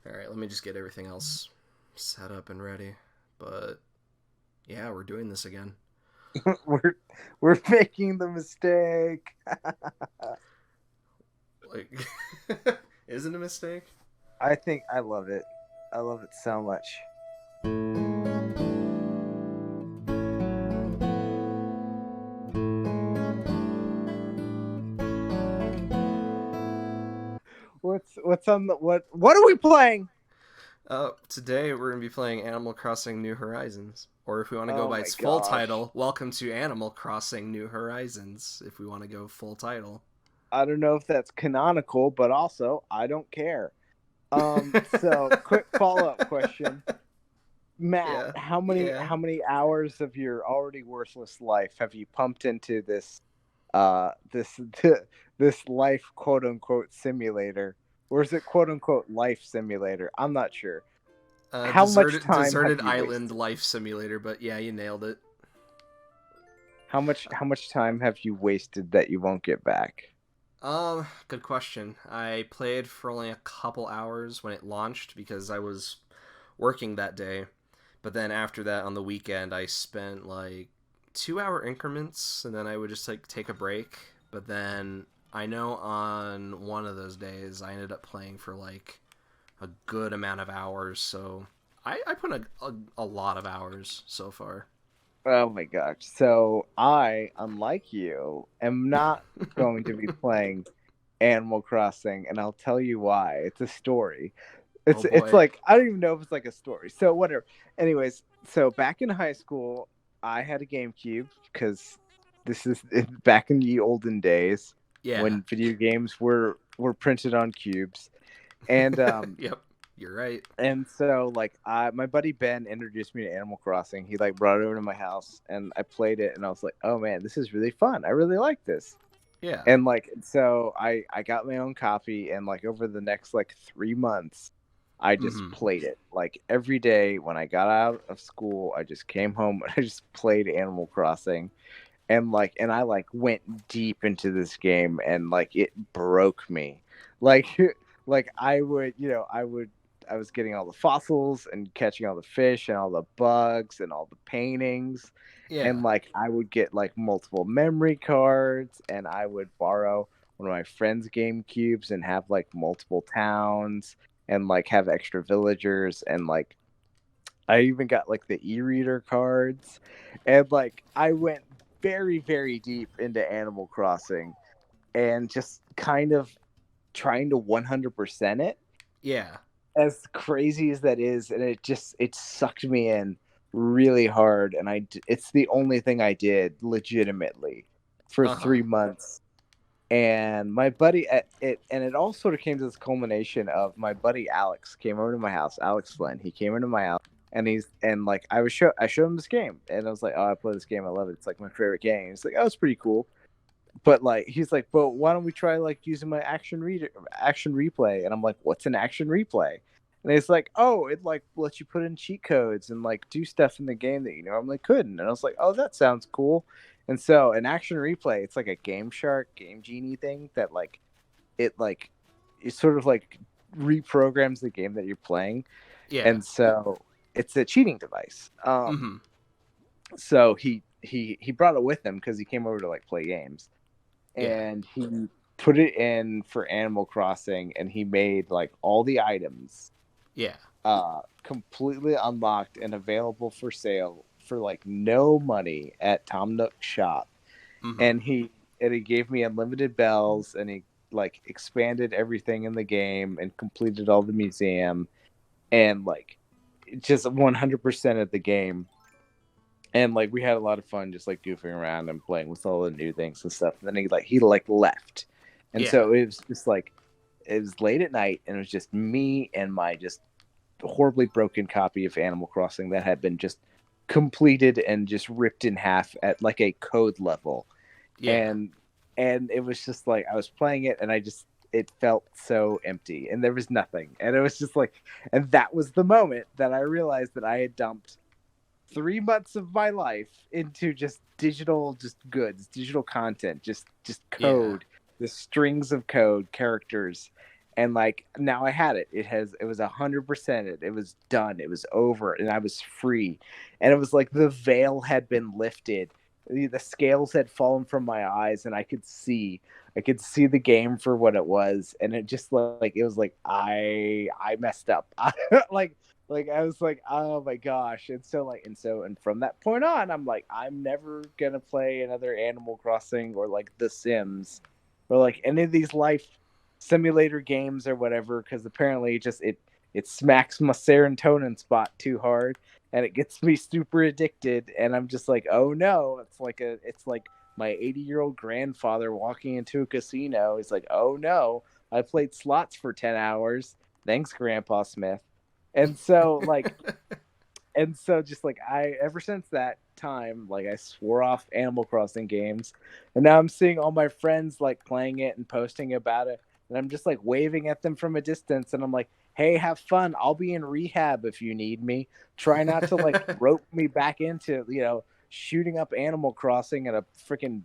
Alright, let me just get everything else set up and ready. But yeah, we're doing this again. we're we're making the mistake. Like, is it a mistake? I think I love it. I love it so much. What's on the what are we playing? Today we're going to be playing Animal Crossing New Horizons. Or if we want to go Oh by my its full gosh. title, Welcome to Animal Crossing New Horizons, if we want to go full title. I don't know if that's canonical, but also I don't care. So quick follow-up question. Matt, Yeah, how many yeah. how many hours of your already worthless life have you pumped into this this life quote unquote simulator? Or is it quote unquote life simulator? I'm not sure. How much time have Deserted you Island wasted? Life Simulator, but yeah, you nailed it. How much time have you wasted that you won't get back? Good question. I played for only a couple hours when it launched because I was working that day. But then after that, on the weekend, I spent like 2 hour increments, and then I would just like take a break. But then I know on one of those days, I ended up playing for like a good amount of hours. So I put a lot of hours so far. Oh my gosh. So I, unlike you, am not going to be playing Animal Crossing, and I'll tell you why. It's a story. Oh It's boy. like I don't even know if it's like a story. So whatever. Anyways, so back in high school, I had a GameCube because this is back in the olden days Yeah. when video games were printed on cubes. And Yep. You're right. so like I my buddy Ben introduced me to Animal Crossing. He like brought it over to my house and I played it and I was like, "Oh man, this is really fun. I really like this." Yeah. And like so I got my own copy and like over the next like 3 months I just Mm-hmm. played it. Like every day when I got out of school, I just came home and I just played Animal Crossing and I like went deep into this game and like it broke me. Like like I would, I was getting all the fossils and catching all the fish and all the bugs and all the paintings and Yeah. like I would get like multiple memory cards and I would borrow one of my friends' game cubes and have like multiple towns and like have extra villagers and like I even got like the e-reader cards and like I went very very deep into Animal Crossing and just kind of trying to 100% it Yeah. as crazy as that is and it sucked me in really hard and it's the only thing I did legitimately for Uh huh. 3 months and my buddy at it and it all sort of came to this culmination of my buddy Alex came over to my house. Alex Flynn, he came into my house and like I showed him this game and I was like, "Oh, I play this game. I love it. It's like my favorite game." He's like, "Oh, it's pretty cool." But like he's like, "But why don't we try like using my action replay?" And I'm like, "What's an action replay?" And it's like, "Oh, it like lets you put in cheat codes and like do stuff in the game that you normally couldn't." And I was like, "Oh, that sounds cool." And so an action replay, it's like a Game Shark, Game Genie thing that like it sort of like reprograms the game that you're playing. Yeah. And so it's a cheating device. Mm-hmm. So he brought it with him because he came over to like play games Yeah. and he put it in for Animal Crossing and he made like all the items Yeah. completely unlocked and available for sale for like no money at Tom Nook's shop. Mm-hmm. And he gave me unlimited bells and he like expanded everything in the game and completed all the museum and like just 100% of the game and like we had a lot of fun just like goofing around and playing with all the new things and stuff and then he left and Yeah. so it was just like it was late at night and it was just me and my just horribly broken copy of Animal Crossing that had been just completed and just ripped in half at like a code level Yeah. and it was just like I was playing it and I just it felt so empty and there was nothing and it was just like and that was the moment that I realized that I had dumped 3 months of my life into just digital just goods digital content just Yeah. code the strings of code characters And like now I had it. It was 100%. It was done. It was over, and I was free. And it was like the veil had been lifted. The scales had fallen from my eyes, and I could see the game for what it was, and it just like it was like I messed up. Like I was like, oh my gosh. And from that point on, I'm like, I'm never gonna play another Animal Crossing or like The Sims or like any of these life simulator games or whatever, because apparently it smacks my serotonin spot too hard and it gets me super addicted. And I'm just like, oh no, it's like my 80-year-old grandfather walking into a casino. He's like, oh no, I played slots for 10 hours. Thanks, Grandpa Smith. And so like and so just like I ever since that time, like I swore off Animal Crossing games. And now I'm seeing all my friends like playing it and posting about it, and I'm just like waving at them from a distance, and I'm like, hey, have fun, I'll be in rehab if you need me. Try not to like rope me back into, shooting up Animal Crossing at a freaking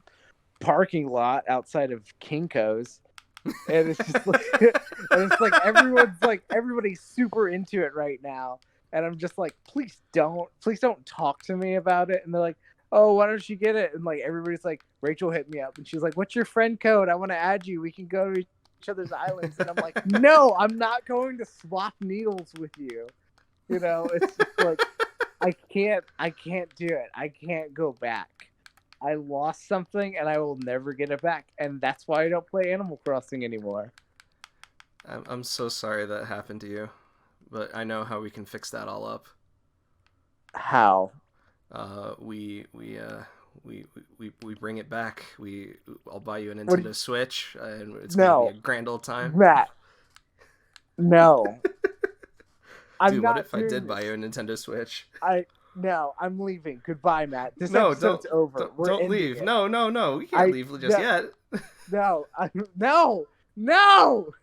parking lot outside of Kinko's. And it's just like and it's like everybody's super into it right now. And I'm just like, please don't talk to me about it. And they're like, oh, why don't you get it? And like everybody's like, Rachel hit me up and she's like, what's your friend code? I want to add you. We can go to each other's islands. And I'm like, no, I'm not going to swap needles with you. It's just like I can't do it. I can't go back. I lost something and I will never get it back. And that's why I don't play Animal Crossing anymore. I'm so sorry that happened to you, but I know how we can fix that all up. How? We bring it back. I'll buy you a What? Nintendo Switch, and it's No, gonna be a grand old time. Matt. No, I'm Dude, not what if I doing did buy this. you a Nintendo Switch? No, I'm leaving. Goodbye, Matt. This No, episode's over. We're don't ending leave. it. No. We can't leave just No, yet. no.